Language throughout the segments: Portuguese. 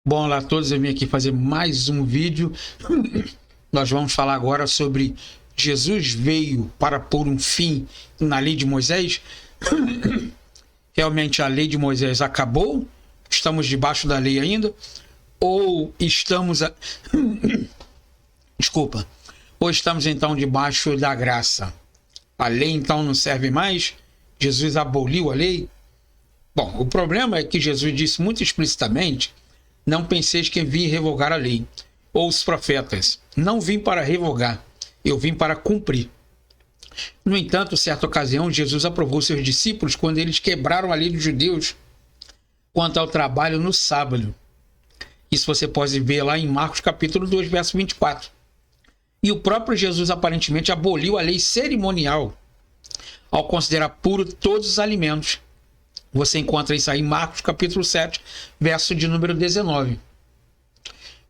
Bom, olá a todos, eu vim aqui fazer mais um vídeo. Nós vamos falar agora sobre Jesus veio para pôr um fim na lei de Moisés. Realmente a lei de Moisés acabou? Estamos debaixo da lei ainda? Ou estamos... Desculpa. Ou estamos então debaixo da graça? A lei então não serve mais? Jesus aboliu a lei? Bom, o problema é que Jesus disse muito explicitamente: não penseis que vim revogar a lei, ou os profetas. Não vim para revogar, eu vim para cumprir. No entanto, certa ocasião, Jesus aprovou seus discípulos quando eles quebraram a lei dos judeus quanto ao trabalho no sábado. Isso você pode ver lá em Marcos capítulo 2, verso 24. E o próprio Jesus aparentemente aboliu a lei cerimonial ao considerar puro todos os alimentos. Você encontra isso aí em Marcos capítulo 7, verso de número 19.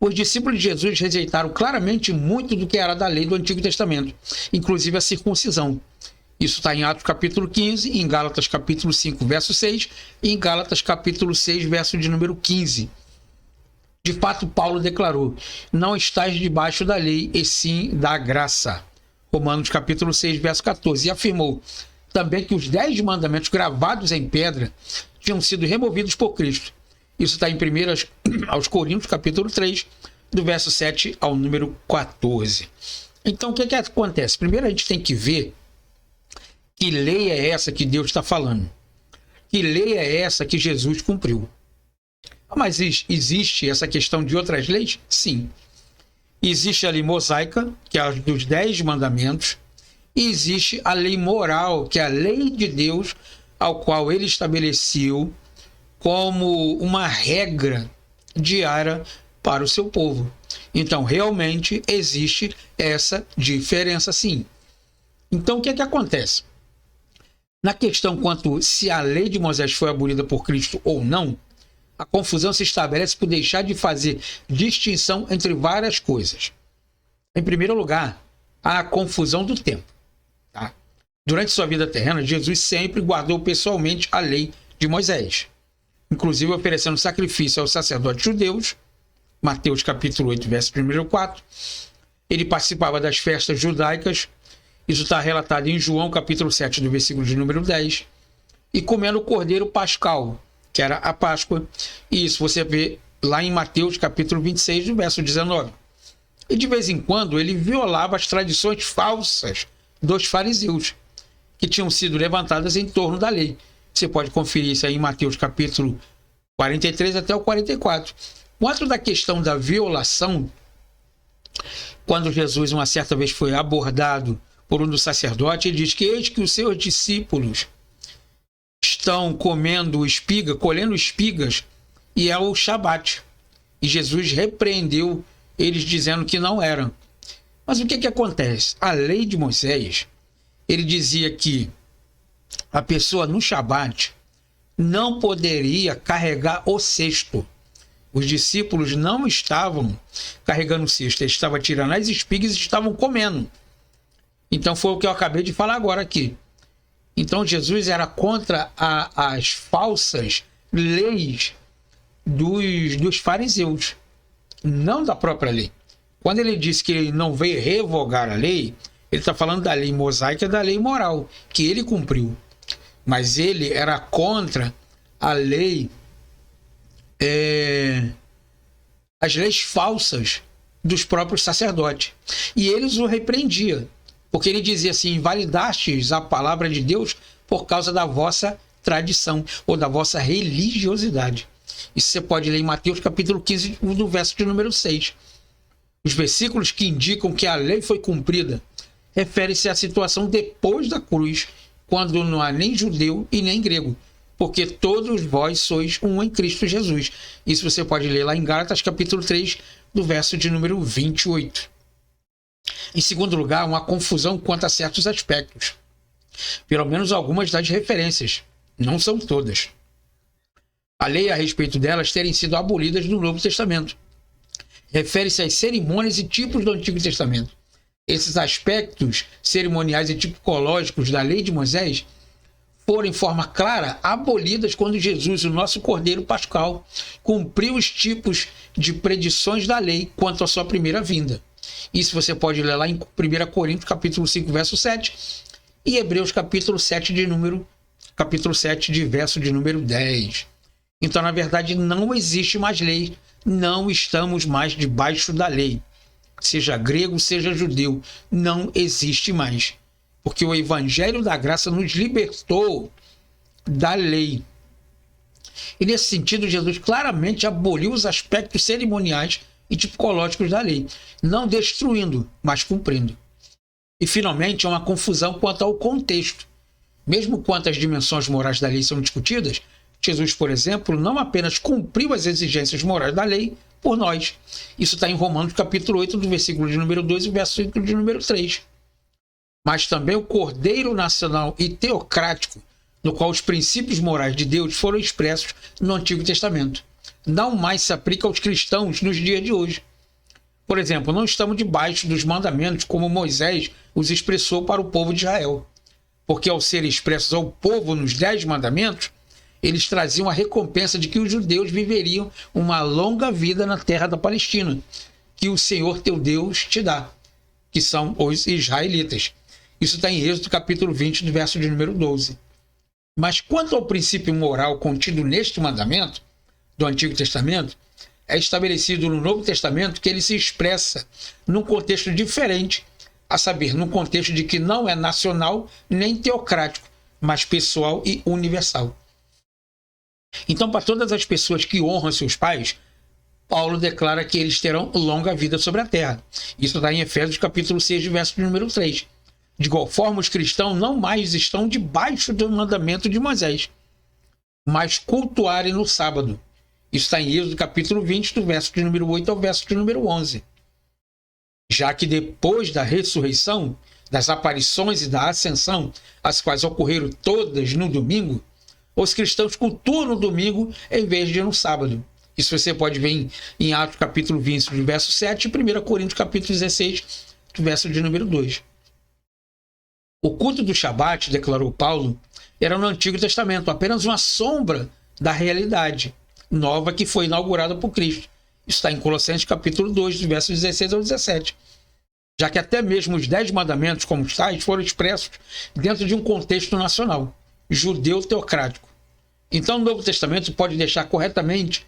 Os discípulos de Jesus rejeitaram claramente muito do que era da lei do Antigo Testamento, inclusive a circuncisão. Isso está em Atos capítulo 15, em Gálatas capítulo 5, verso 6, e em Gálatas capítulo 6, verso de número 15. De fato, Paulo declarou: não estáis debaixo da lei, e sim da graça. Romanos capítulo 6, verso 14. E afirmou também que os 10 mandamentos gravados em pedra tinham sido removidos por Cristo. Isso está em 1 aos Coríntios, capítulo 3, do verso 7 ao número 14. Então, o que acontece? Primeiro, a gente tem que ver que lei é essa que Deus está falando. Que lei é essa que Jesus cumpriu? Mas existe essa questão de outras leis? Sim. Existe a lei mosaica, que é a dos 10 mandamentos, e existe a lei moral, que é a lei de Deus, ao qual ele estabeleceu como uma regra diária para o seu povo. Então, realmente existe essa diferença, sim. Então, o que acontece? Na questão quanto se a lei de Moisés foi abolida por Cristo ou não, a confusão se estabelece por deixar de fazer distinção entre várias coisas. Em primeiro lugar, há a confusão do tempo. Tá? Durante sua vida terrena, Jesus sempre guardou pessoalmente a lei de Moisés, inclusive oferecendo sacrifício aos sacerdotes judeus. Mateus capítulo 8, verso 1 ao 4. Ele participava das festas judaicas. Isso está relatado em João capítulo 7, do versículo de número 10. E comendo o cordeiro pascal, que era a Páscoa. E isso você vê lá em Mateus capítulo 26, do verso 19. E de vez em quando ele violava as tradições falsas dos fariseus, que tinham sido levantadas em torno da lei. Você pode conferir isso aí em Mateus capítulo 43 até o 44. Quanto da questão da violação, quando Jesus uma certa vez foi abordado por um dos sacerdotes, ele diz que eis que os seus discípulos estão colhendo espigas, e é o Shabat. E Jesus repreendeu eles dizendo que não eram. Mas o que acontece? A lei de Moisés, ele dizia que a pessoa no Shabat não poderia carregar o cesto. Os discípulos não estavam carregando o cesto, eles estavam tirando as espigas e estavam comendo. Então foi o que eu acabei de falar agora aqui. Então Jesus era contra as falsas leis dos fariseus, não da própria lei. Quando ele disse que ele não veio revogar a lei, ele está falando da lei mosaica e da lei moral, que ele cumpriu. Mas ele era contra a lei, as leis falsas dos próprios sacerdotes. E eles o repreendiam, porque ele dizia assim: invalidastes a palavra de Deus por causa da vossa tradição ou da vossa religiosidade. Isso você pode ler em Mateus capítulo 15, do verso de número 6. Os versículos que indicam que a lei foi cumprida refere-se à situação depois da cruz, quando não há nem judeu e nem grego, porque todos vós sois um em Cristo Jesus. Isso você pode ler lá em Gálatas capítulo 3, do verso de número 28. Em segundo lugar, uma confusão quanto a certos aspectos. Pelo menos algumas das referências, não são todas. A lei a respeito delas terem sido abolidas no Novo Testamento. Refere-se às cerimônias e tipos do Antigo Testamento. Esses aspectos cerimoniais e tipológicos da lei de Moisés foram em forma clara abolidas quando Jesus, o nosso Cordeiro Pascal, cumpriu os tipos de predições da lei quanto à sua primeira vinda. Isso você pode ler lá em 1 Coríntios, capítulo 5, verso 7, e Hebreus, capítulo 7, de verso de número 10. Então, na verdade, não existe mais lei, não estamos mais debaixo da lei. Seja grego, seja judeu, não existe mais. Porque o Evangelho da Graça nos libertou da lei. E nesse sentido, Jesus claramente aboliu os aspectos cerimoniais e tipológicos da lei, não destruindo, mas cumprindo. E, finalmente, há uma confusão quanto ao contexto. Mesmo quanto as dimensões morais da lei são discutidas, Jesus, por exemplo, não apenas cumpriu as exigências morais da lei por nós. Isso está em Romanos capítulo 8, do versículo de número 2 e versículo de número 3. Mas também o Cordeiro nacional e teocrático, no qual os princípios morais de Deus foram expressos no Antigo Testamento, não mais se aplica aos cristãos nos dias de hoje. Por exemplo, não estamos debaixo dos mandamentos como Moisés os expressou para o povo de Israel, porque ao serem expressos ao povo nos 10 mandamentos, eles traziam a recompensa de que os judeus viveriam uma longa vida na terra da Palestina, que o Senhor teu Deus te dá, que são os israelitas. Isso está em Êxodo capítulo 20, do verso de número 12. Mas quanto ao princípio moral contido neste mandamento do Antigo Testamento, é estabelecido no Novo Testamento que ele se expressa num contexto diferente, a saber, num contexto de que não é nacional nem teocrático, mas pessoal e universal. Então, para todas as pessoas que honram seus pais, Paulo declara que eles terão longa vida sobre a terra. Isso está em Efésios capítulo 6, verso de número 3. De igual forma, os cristãos não mais estão debaixo do mandamento de Moisés, mas cultuarem no sábado. Isso está em Êxodo capítulo 20, do verso de número 8 ao verso de número 11. Já que depois da ressurreição, das aparições e da ascensão, as quais ocorreram todas no domingo, os cristãos cultuam no domingo em vez de no sábado. Isso você pode ver em Atos capítulo 20, do verso 7, e 1 Coríntios capítulo 16, do verso de número 2. O culto do Shabat, declarou Paulo, era no Antigo Testamento apenas uma sombra da realidade nova que foi inaugurada por Cristo. Isso está em Colossenses capítulo 2, do verso 16 ao 17. Já que até mesmo os 10 mandamentos como tais foram expressos dentro de um contexto nacional, judeu teocrático. Então o Novo Testamento pode deixar corretamente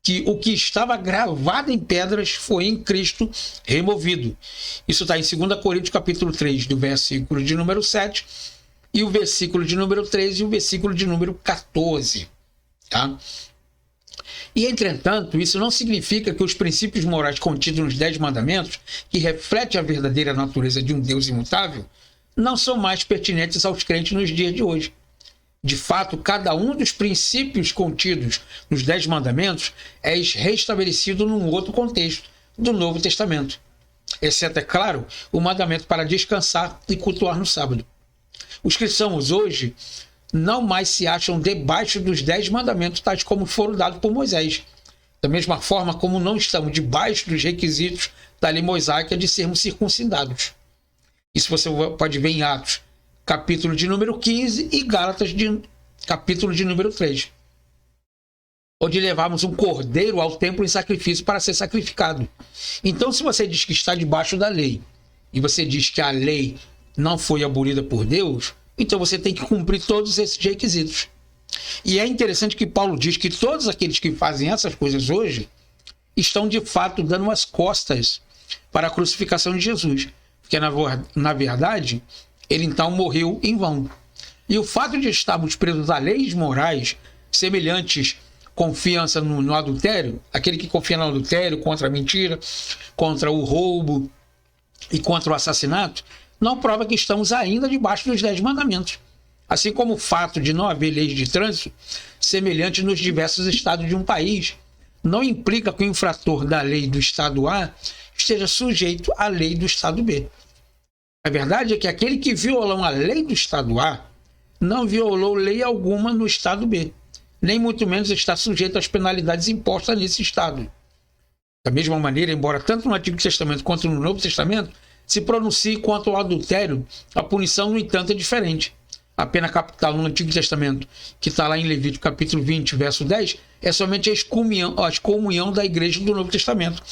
que o que estava gravado em pedras foi em Cristo removido. Isso está em 2 Coríntios capítulo 3, do versículo de número 7, e o versículo de número 13 e o versículo de número 14. Tá? E, entretanto, isso não significa que os princípios morais contidos nos 10 mandamentos, que refletem a verdadeira natureza de um Deus imutável, não são mais pertinentes aos crentes nos dias de hoje. De fato, cada um dos princípios contidos nos 10 mandamentos é restabelecido num outro contexto do Novo Testamento, exceto, é claro, o mandamento para descansar e cultuar no sábado. Os cristãos hoje não mais se acham debaixo dos 10 mandamentos, tais como foram dados por Moisés. Da mesma forma como não estamos debaixo dos requisitos da lei mosaica de sermos circuncidados. Isso você pode ver em Atos, capítulo de número 15, e Gálatas, capítulo de número 3. Onde levamos um cordeiro ao templo em sacrifício para ser sacrificado. Então, se você diz que está debaixo da lei, e você diz que a lei não foi abolida por Deus, então você tem que cumprir todos esses requisitos. E é interessante que Paulo diz que todos aqueles que fazem essas coisas hoje estão de fato dando as costas para a crucificação de Jesus. Porque na verdade, ele então morreu em vão. E o fato de estarmos presos a leis morais semelhantes, confiança no adultério, aquele que confia no adultério, contra a mentira, contra o roubo e contra o assassinato, não prova que estamos ainda debaixo dos 10 mandamentos. Assim como o fato de não haver leis de trânsito semelhantes nos diversos estados de um país, não implica que o infrator da lei do estado A esteja sujeito à lei do estado B. A verdade é que aquele que violou a lei do estado A não violou lei alguma no estado B, nem muito menos está sujeito às penalidades impostas nesse estado. Da mesma maneira, embora tanto no Antigo Testamento quanto no Novo Testamento se pronuncie quanto ao adultério, a punição, no entanto, é diferente. a pena capital no Antigo Testamento, que está lá em Levítico capítulo 20, verso 10, é somente a excomunhão da igreja do Novo Testamento.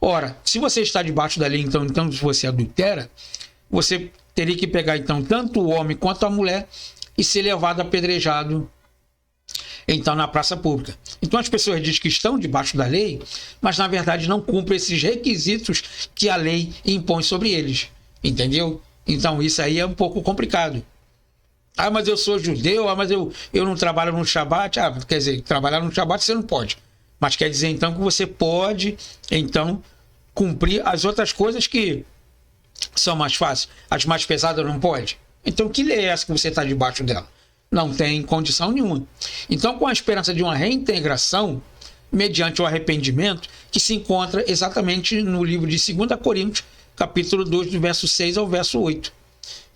Ora, se você está debaixo da lei, então se você adultera, você teria que pegar então tanto o homem quanto a mulher e ser levado apedrejado então na praça pública. Então as pessoas dizem que estão debaixo da lei, mas na verdade não cumprem esses requisitos que a lei impõe sobre eles, entendeu? Então isso aí é um pouco complicado. Ah, mas eu sou judeu, mas eu não trabalho no Shabat. Ah, quer dizer, trabalhar no Shabat você não pode, mas quer dizer então que você pode então cumprir as outras coisas que são mais fáceis, as mais pesadas não pode. Então que lei é essa que você está debaixo dela? Não tem condição nenhuma. Então, com a esperança de uma reintegração, mediante o arrependimento, que se encontra exatamente no livro de 2 Coríntios, capítulo 2, do verso 6 ao verso 8,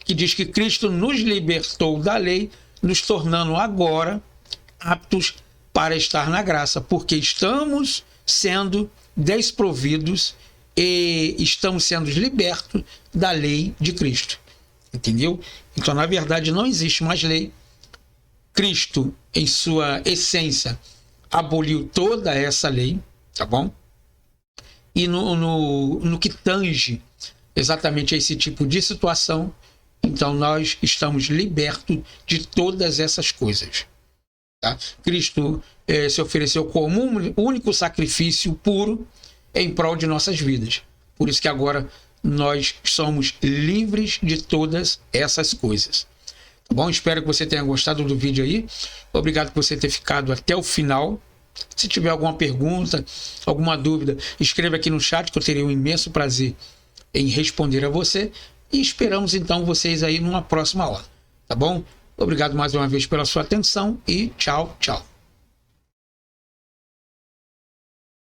que diz que Cristo nos libertou da lei, nos tornando agora aptos para estar na graça, porque estamos sendo desprovidos e estamos sendo libertos da lei de Cristo. Entendeu? Então, na verdade, não existe mais lei. Cristo, em sua essência, aboliu toda essa lei, tá bom? E no que tange exatamente a esse tipo de situação, então nós estamos libertos de todas essas coisas. Tá? Cristo se ofereceu como um único sacrifício puro em prol de nossas vidas. Por isso que agora nós somos livres de todas essas coisas. Bom, espero que você tenha gostado do vídeo aí. Obrigado por você ter ficado até o final. Se tiver alguma pergunta, alguma dúvida, escreva aqui no chat que eu terei um imenso prazer em responder a você. E esperamos então vocês aí numa próxima aula. Tá bom? Obrigado mais uma vez pela sua atenção e tchau, tchau.